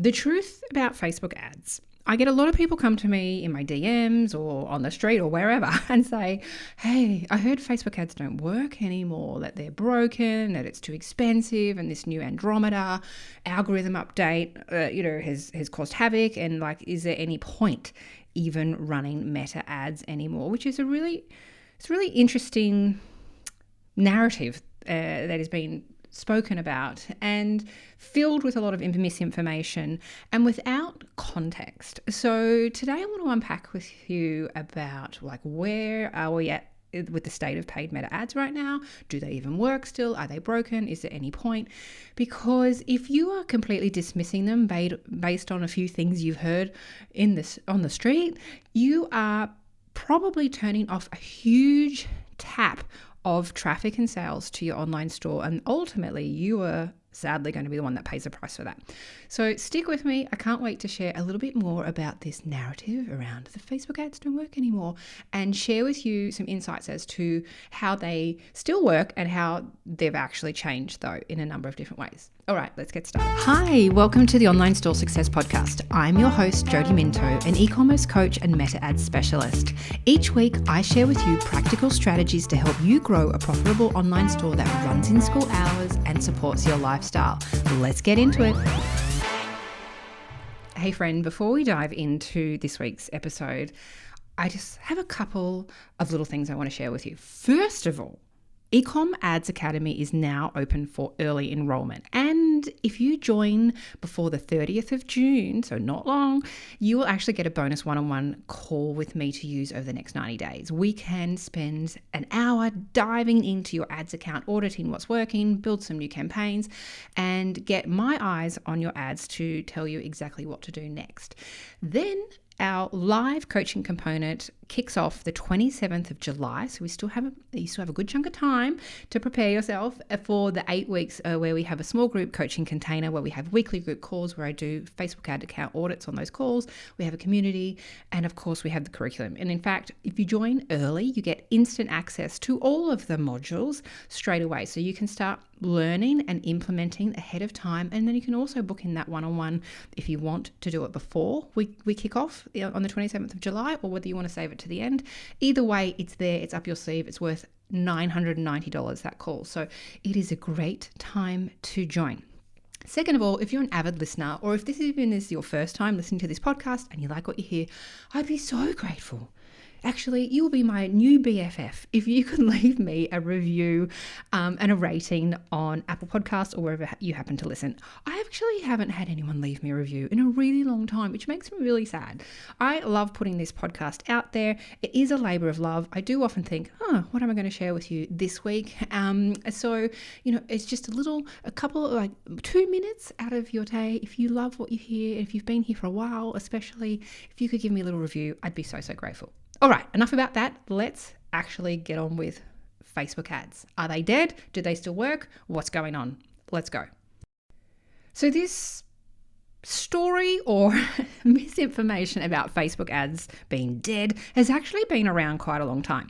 The truth about Facebook ads. I get a lot of people come to me in my DMs or on the street or wherever and say, hey, I heard Facebook ads don't work anymore, that they're broken, that it's too expensive, and this new Andromeda algorithm update, has caused havoc. And like, is there any point even running Meta ads anymore? Which is it's a really interesting narrative that has been spoken about and filled with a lot of misinformation and without context. So today I want to unpack with you about like, where are we at with the state of paid Meta ads right now? Do they even work still? Are they broken? Is there any point? Because if you are completely dismissing them based on a few things you've heard on the street, you are probably turning off a huge tap of traffic and sales to your online store, and ultimately you are sadly going to be the one that pays the price for that. So stick with me. I can't wait to share a little bit more about this narrative around the Facebook ads don't work anymore and share with you some insights as to how they still work and how they've actually changed, though, in a number of different ways. All right, let's get started. Hi, welcome to the Online Store Success Podcast. I'm your host, Jody Minto, an e-commerce coach and meta ads specialist. Each week, I share with you practical strategies to help you grow a profitable online store that runs in school hours and supports your lifestyle. Let's get into it. Hey friend, before we dive into this week's episode, I just have a couple of little things I want to share with you. First of all, Ecom Ads Academy is now open for early enrollment. And if you join before the 30th of June, so not long, you will actually get a bonus one-on-one call with me to use over the next 90 days. We can spend an hour diving into your ads account, auditing what's working, build some new campaigns, and get my eyes on your ads to tell you exactly what to do next. Then our live coaching component kicks off the 27th of July. So you still have a good chunk of time to prepare yourself for the 8 weeks where we have a small group coaching container, where we have weekly group calls where I do Facebook ad account audits on those calls. We have a community, and of course we have the curriculum. And in fact, if you join early, you get instant access to all of the modules straight away. So you can start learning and implementing ahead of time. And then you can also book in that one-on-one if you want to do it before we kick off on the 27th of July, or whether you want to save it to the end. Either way, it's there, it's up your sleeve, it's worth $990, that call. So it is a great time to join. Second of all, if you're an avid listener, or if this even is your first time listening to this podcast and you like what you hear, I'd be so grateful. Actually, you'll be my new BFF if you could leave me a review and a rating on Apple Podcasts or wherever you happen to listen. I actually haven't had anyone leave me a review in a really long time, which makes me really sad. I love putting this podcast out there. It is a labor of love. I do often think, what am I going to share with you this week? So, it's just a couple of 2 minutes out of your day. If you love what you hear, if you've been here for a while, especially if you could give me a little review, I'd be so, so grateful. All right, enough about that. Let's actually get on with Facebook ads. Are they dead? Do they still work? What's going on? Let's go. So this story or misinformation about Facebook ads being dead has actually been around quite a long time.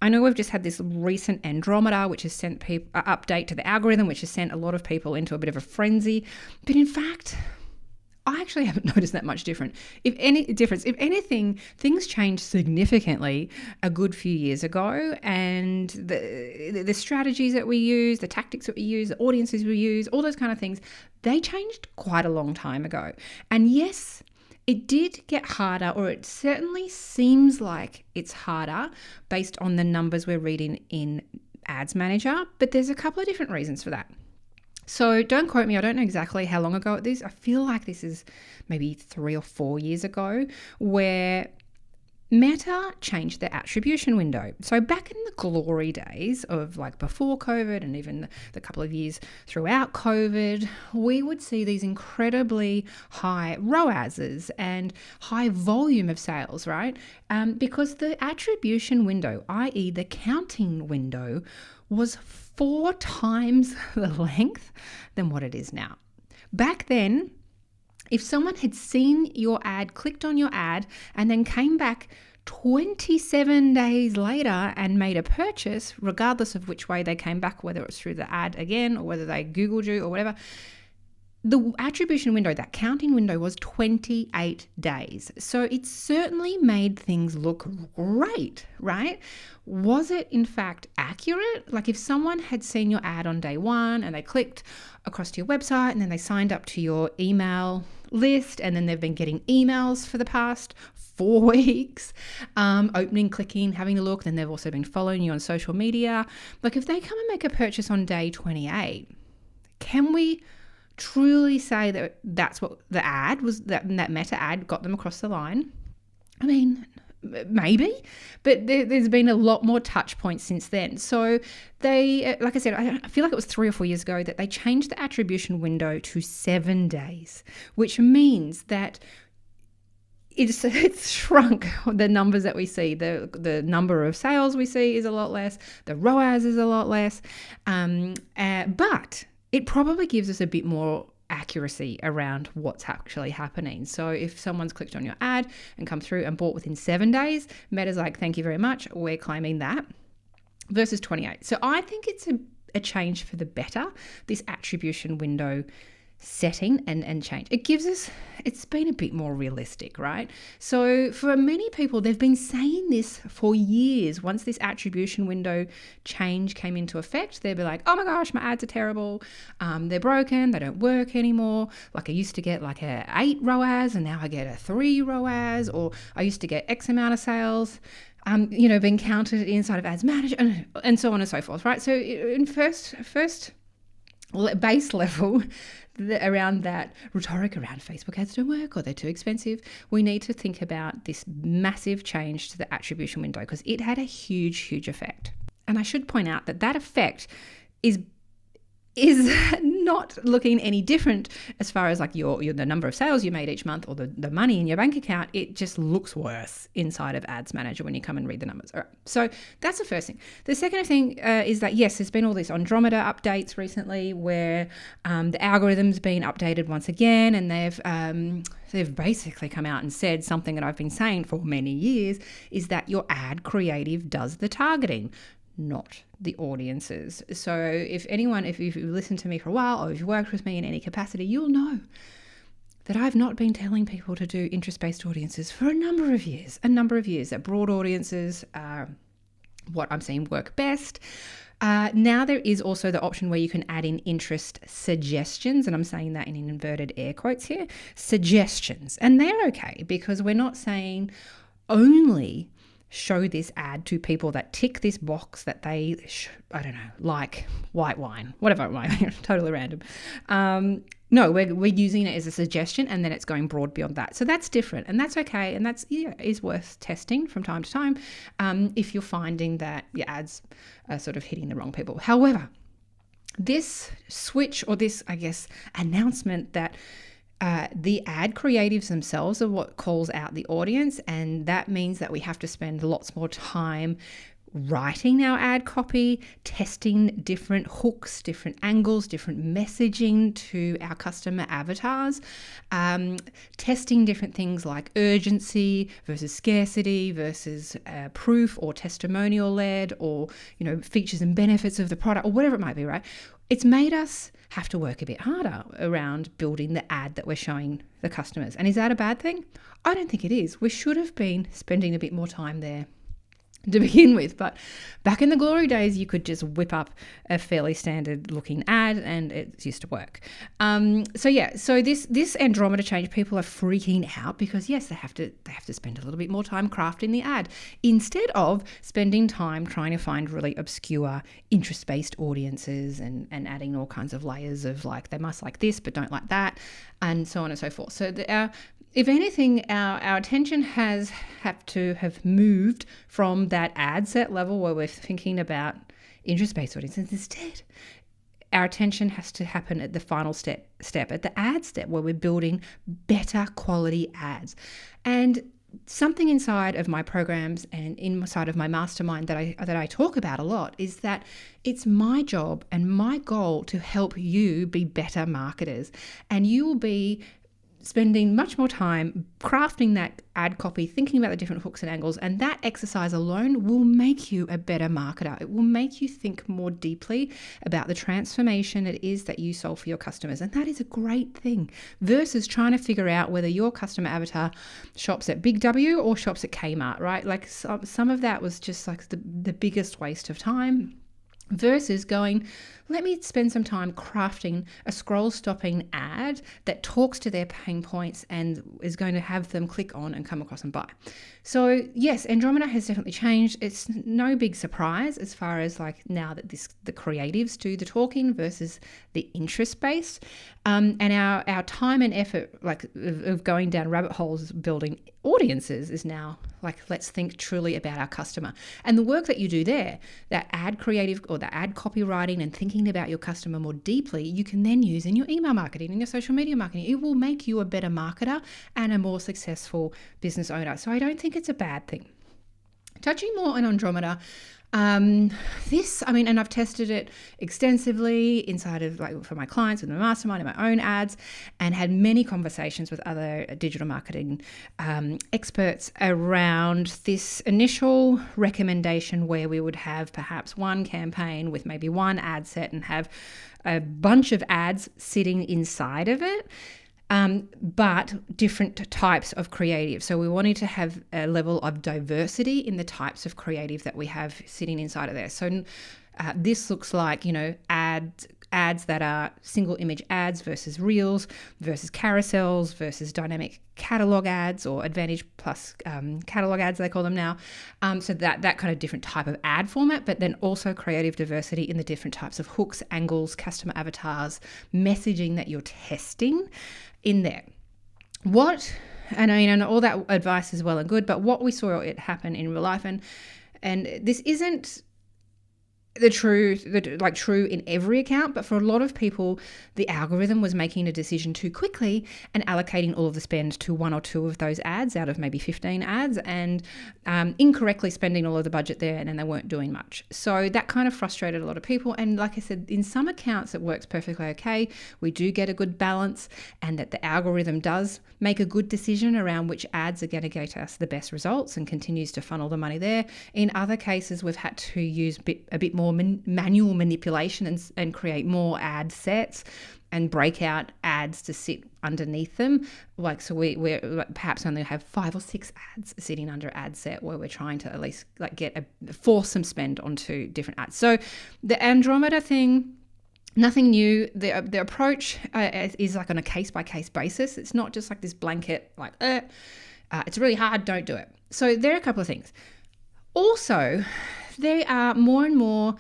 I know we've just had this recent Andromeda, which has sent people update to the algorithm, which has sent a lot of people into a bit of a frenzy. But in fact, I actually haven't noticed that much difference. If anything, things changed significantly a good few years ago, and the strategies that we use, the tactics that we use, the audiences we use, all those kind of things, they changed quite a long time ago. And yes, it did get harder, or it certainly seems like it's harder based on the numbers we're reading in Ads Manager, but there's a couple of different reasons for that. So don't quote me, I don't know exactly how long ago it is. I feel like this is maybe 3 or 4 years ago, where Meta changed their attribution window. So back in the glory days of before COVID, and even the couple of years throughout COVID, we would see these incredibly high ROASs and high volume of sales, right? Because the attribution window, i.e. the counting window, was 4 times the length than what it is now. Back then, if someone had seen your ad, clicked on your ad, and then came back 27 days later and made a purchase, regardless of which way they came back, whether it was through the ad again or whether they Googled you or whatever, the attribution window, that counting window, was 28 days. So it certainly made things look great, right? Was it in fact accurate? Like if someone had seen your ad on day one and they clicked across to your website and then they signed up to your email list and then they've been getting emails for the past 4 weeks, opening, clicking, having a look, then they've also been following you on social media. Like if they come and make a purchase on day 28, can we truly say that that's what the ad was, that meta ad got them across the line? I mean, maybe, but there's been a lot more touch points since then. So they, like I said, I feel like it was 3 or 4 years ago that they changed the attribution window to 7 days, which means that it's shrunk the numbers that we see. The number of sales we see is a lot less. The ROAS is a lot less. But it probably gives us a bit more accuracy around what's actually happening. So if someone's clicked on your ad and come through and bought within 7 days, Meta's like, thank you very much, we're claiming that, versus 28. So I think it's a change for the better, this attribution window setting and change. It gives us, it's been a bit more realistic, right? So for many people, they've been saying this for years. Once this attribution window change came into effect, they'd be like, oh my gosh, my ads are terrible. They're broken. They don't work anymore. Like I used to get like a 8 ROAS and now I get a 3 ROAS, or I used to get X amount of sales, being counted inside of Ads Manager and so on and so forth, right? So in first base level, around that rhetoric around Facebook ads don't work or they're too expensive, we need to think about this massive change to the attribution window because it had a huge effect. And I should point out that effect is not looking any different as far as like the number of sales you made each month or the money in your bank account. It just looks worse inside of Ads Manager when you come and read the numbers. All right. So that's the first thing. The second thing is that, yes, there's been all these Andromeda updates recently where the algorithm's been updated once again, and they've basically come out and said something that I've been saying for many years, is that your ad creative does the targeting, not the audiences. So if you've listened to me for a while or if you've worked with me in any capacity, you'll know that I've not been telling people to do interest-based audiences for a number of years, that broad audiences are what I'm seeing work best. Now there is also the option where you can add in interest suggestions, and I'm saying that in inverted air quotes here, suggestions. And they're okay because we're not saying only show this ad to people that tick this box that they, like white wine, whatever it might be, totally random. No, we're using it as a suggestion and then it's going broad beyond that. So that's different and that's okay. And that's, is worth testing from time to time if you're finding that your ads are sort of hitting the wrong people. However, this switch or this, announcement that the ad creatives themselves are what calls out the audience, and that means that we have to spend lots more time writing our ad copy, testing different hooks, different angles, different messaging to our customer avatars, testing different things like urgency versus scarcity versus proof or testimonial led, or features and benefits of the product or whatever it might be, right? It's made us have to work a bit harder around building the ad that we're showing the customers. And is that a bad thing? I don't think it is. We should have been spending a bit more time there to begin with. But back in the glory days, you could just whip up a fairly standard looking ad and it used to work. So this Andromeda change, people are freaking out because yes, they have to spend a little bit more time crafting the ad instead of spending time trying to find really obscure interest-based audiences and adding all kinds of layers of like, they must like this but don't like that, and so on and so forth. So if anything, our attention has to have moved from that ad set level where we're thinking about interest-based audiences. Instead, our attention has to happen at the final step at the ad step, where we're building better quality ads. And something inside of my programs and inside of my mastermind that I talk about a lot is that it's my job and my goal to help you be better marketers, and you will be spending much more time crafting that ad copy, thinking about the different hooks and angles, and that exercise alone will make you a better marketer. It will make you think more deeply about the transformation it is that you solve for your customers, and that is a great thing, versus trying to figure out whether your customer avatar shops at Big W or shops at Kmart, right? Like some of that was just like the biggest waste of time. Versus going, let me spend some time crafting a scroll-stopping ad that talks to their pain points and is going to have them click on and come across and buy. So yes, Andromeda has definitely changed. It's no big surprise as far as like now that the creatives do the talking versus the interest-based. And our time and effort like of going down rabbit holes building audiences is now like, let's think truly about our customer. And the work that you do there, that ad creative or the ad copywriting and thinking about your customer more deeply, you can then use in your email marketing, in your social media marketing. It will make you a better marketer and a more successful business owner. So I don't think it's a bad thing. Touching more on Andromeda, and I've tested it extensively inside of like for my clients with my mastermind and my own ads, and had many conversations with other digital marketing experts around this initial recommendation where we would have perhaps one campaign with maybe one ad set and have a bunch of ads sitting inside of it. But different types of creative. So we wanted to have a level of diversity in the types of creative that we have sitting inside of there. So this looks like, ads that are single image ads versus reels versus carousels versus dynamic catalog ads or Advantage Plus catalog ads, they call them now. So that kind of different type of ad format, but then also creative diversity in the different types of hooks, angles, customer avatars, messaging that you're testing in there. And all that advice is well and good, but what we saw it happen in real life, and this isn't true in every account, but for a lot of people, the algorithm was making a decision too quickly and allocating all of the spend to one or two of those ads out of maybe 15 ads, and incorrectly spending all of the budget there, and then they weren't doing much. So that kind of frustrated a lot of people. And like I said, in some accounts it works perfectly okay. We do get a good balance, and that the algorithm does make a good decision around which ads are going to get us the best results and continues to funnel the money there. In other cases, we've had to use a bit more manual manipulation and create more ad sets and break out ads to sit underneath them. So we're perhaps only have 5 or 6 ads sitting under ad set, where we're trying to at least force some spend onto different ads. So the Andromeda thing, nothing new. The approach is like on a case-by-case basis. It's not just like this blanket, it's really hard, don't do it. So there are a couple of things. Also, there are more and more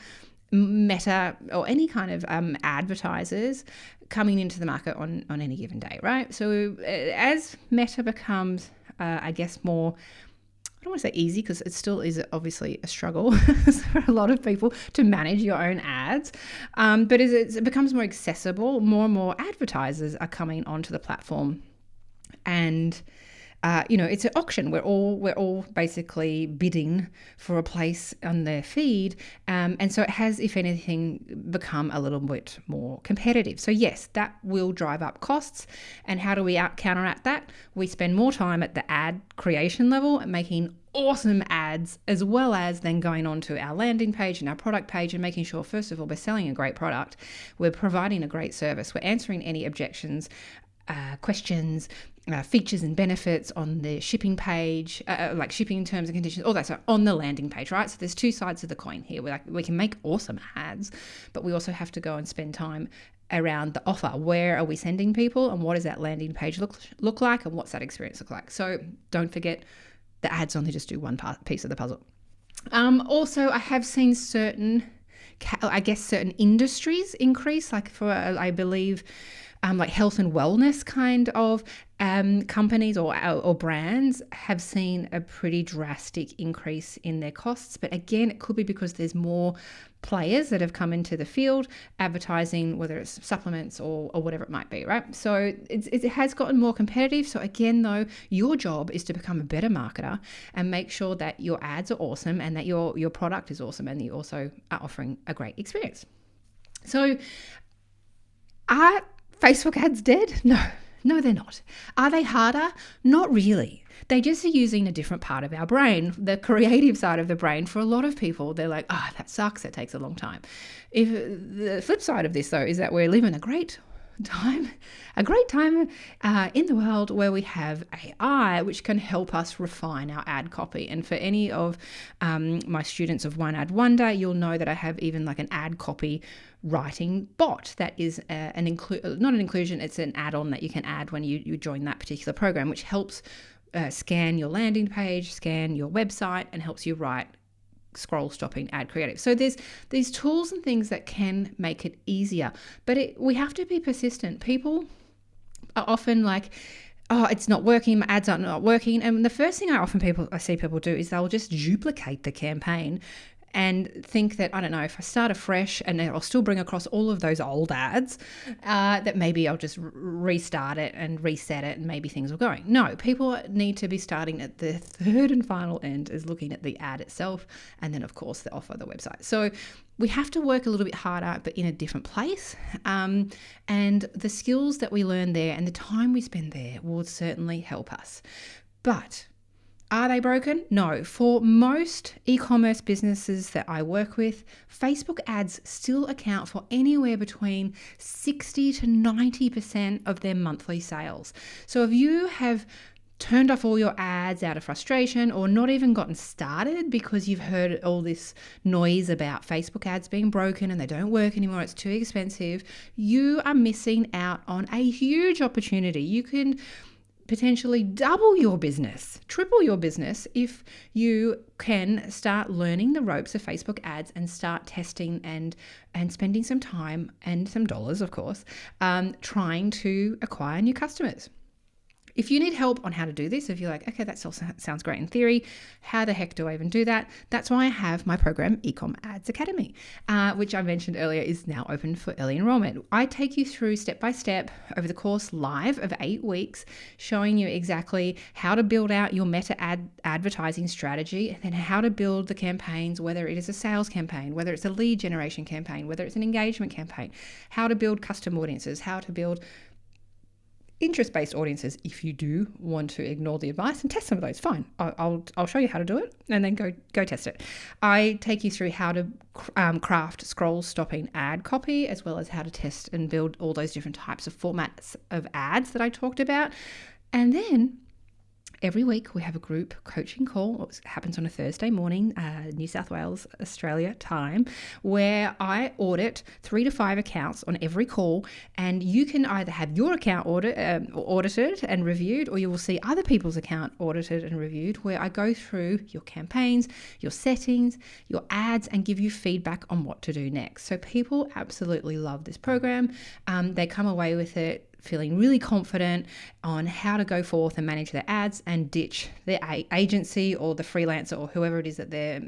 Meta or any kind of advertisers coming into the market on any given day, right? So as Meta becomes, I guess, more, I don't want to say easy, because it still is obviously a struggle for a lot of people to manage your own ads. But as it becomes more accessible, more and more advertisers are coming onto the platform. And it's an auction. We're all basically bidding for a place on their feed, and so it has, if anything, become a little bit more competitive. So yes, that will drive up costs. And how do we counteract that? We spend more time at the ad creation level and making awesome ads, as well as then going on to our landing page and our product page and making sure, first of all, we're selling a great product, we're providing a great service, we're answering any objections, questions, features and benefits on the shipping page, like shipping terms and conditions, all that stuff on the landing page, right? So there's two sides of the coin here. We can make awesome ads, but we also have to go and spend time around the offer. Where are we sending people, and what does that landing page look like, and what's that experience look like? So don't forget, the ads only just do one piece of the puzzle. Also, I have seen certain industries increase, like for, I believe, like health and wellness kind of companies or brands have seen a pretty drastic increase in their costs. But again, it could be because there's more players that have come into the field advertising, whether it's supplements or whatever it might be, right? So it has gotten more competitive. So again, though, your job is to become a better marketer and make sure that your ads are awesome and that your product is awesome and that you also are offering a great experience. So are Facebook ads dead? No, No, they're not. Are they harder? Not really. They just are using a different part of our brain, the creative side of the brain. For a lot of people, they're like, that sucks. That takes a long time. If the flip side of this, though, is that we're living a great time in the world where we have AI, which can help us refine our ad copy. And for any of my students of One Ad Wonder, you'll know that I have even like an ad copy writing bot that is not an inclusion, it's an add-on that you can add when you join that particular program, which helps scan your landing page, scan your website, and helps you write scroll stopping ad creative. So there's these tools and things that can make it easier, but we have to be persistent. People are often like, it's not working, my ads are not working. And the first thing I see people do is they'll just duplicate the campaign and think that, I don't know, if I start afresh and I'll still bring across all of those old ads, that maybe I'll just restart it and reset it and maybe things will go. No, people need to be starting at the third and final end is looking at the ad itself and then, of course, the offer, the website. So we have to work a little bit harder, but in a different place. And the skills that we learn there and the time we spend there will certainly help us. But are they broken? No. For most e-commerce businesses that I work with, Facebook ads still account for anywhere between 60 to 90% of their monthly sales. So if you have turned off all your ads out of frustration or not even gotten started because you've heard all this noise about Facebook ads being broken and they don't work anymore, it's too expensive, you are missing out on a huge opportunity. You can potentially double your business, triple your business if you can start learning the ropes of Facebook ads and start testing and spending some time and some dollars, of course, trying to acquire new customers. If you need help on how to do this, if you're like, okay, that still sounds great in theory, how the heck do I even do that? That's why I have my program, Ecom Ads Academy, which I mentioned earlier is now open for early enrollment. I take you through step by step over the course live of 8 weeks, showing you exactly how to build out your meta advertising strategy and then how to build the campaigns, whether it is a sales campaign, whether it's a lead generation campaign, whether it's an engagement campaign, how to build custom audiences, how to build interest-based audiences. If you do want to ignore the advice and test some of those, fine. I'll show you how to do it and then go test it. I take you through how to craft scroll-stopping ad copy, as well as how to test and build all those different types of formats of ads that I talked about. And then every week we have a group coaching call. It happens on a Thursday morning, New South Wales, Australia time, where I audit 3 to 5 accounts on every call. And you can either have your account audited and reviewed, or you will see other people's account audited and reviewed, where I go through your campaigns, your settings, your ads, and give you feedback on what to do next. So people absolutely love this program. They come away with it feeling really confident on how to go forth and manage their ads and ditch their agency or the freelancer or whoever it is that they're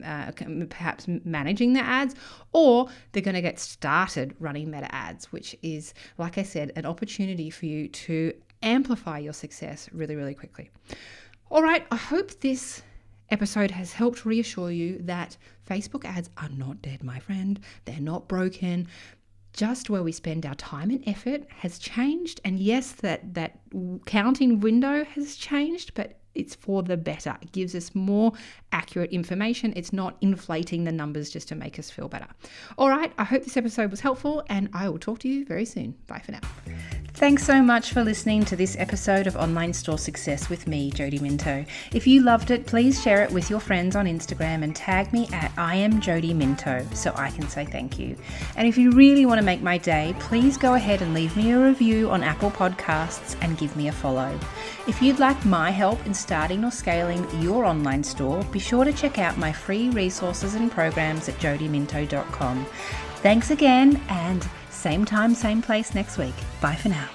perhaps managing their ads, or they're going to get started running meta ads, which is, like I said, an opportunity for you to amplify your success really, really quickly. All right, I hope this episode has helped reassure you that Facebook ads are not dead, my friend. They're not broken. Just where we spend our time and effort has changed. And yes, that counting window has changed, but it's for the better. It gives us more accurate information. It's not inflating the numbers just to make us feel better. All right, I hope this episode was helpful, and I will talk to you very soon. Bye for now. Thanks so much for listening to this episode of Online Store Success with me, Jody Minto. If you loved it, please share it with your friends on Instagram and tag me at @IamJodyMinto so I can say thank you. And if you really want to make my day, please go ahead and leave me a review on Apple Podcasts and give me a follow. If you'd like my help in starting or scaling your online store, be sure to check out my free resources and programs at jodyminto.com. Thanks again, and same time, same place next week. Bye for now.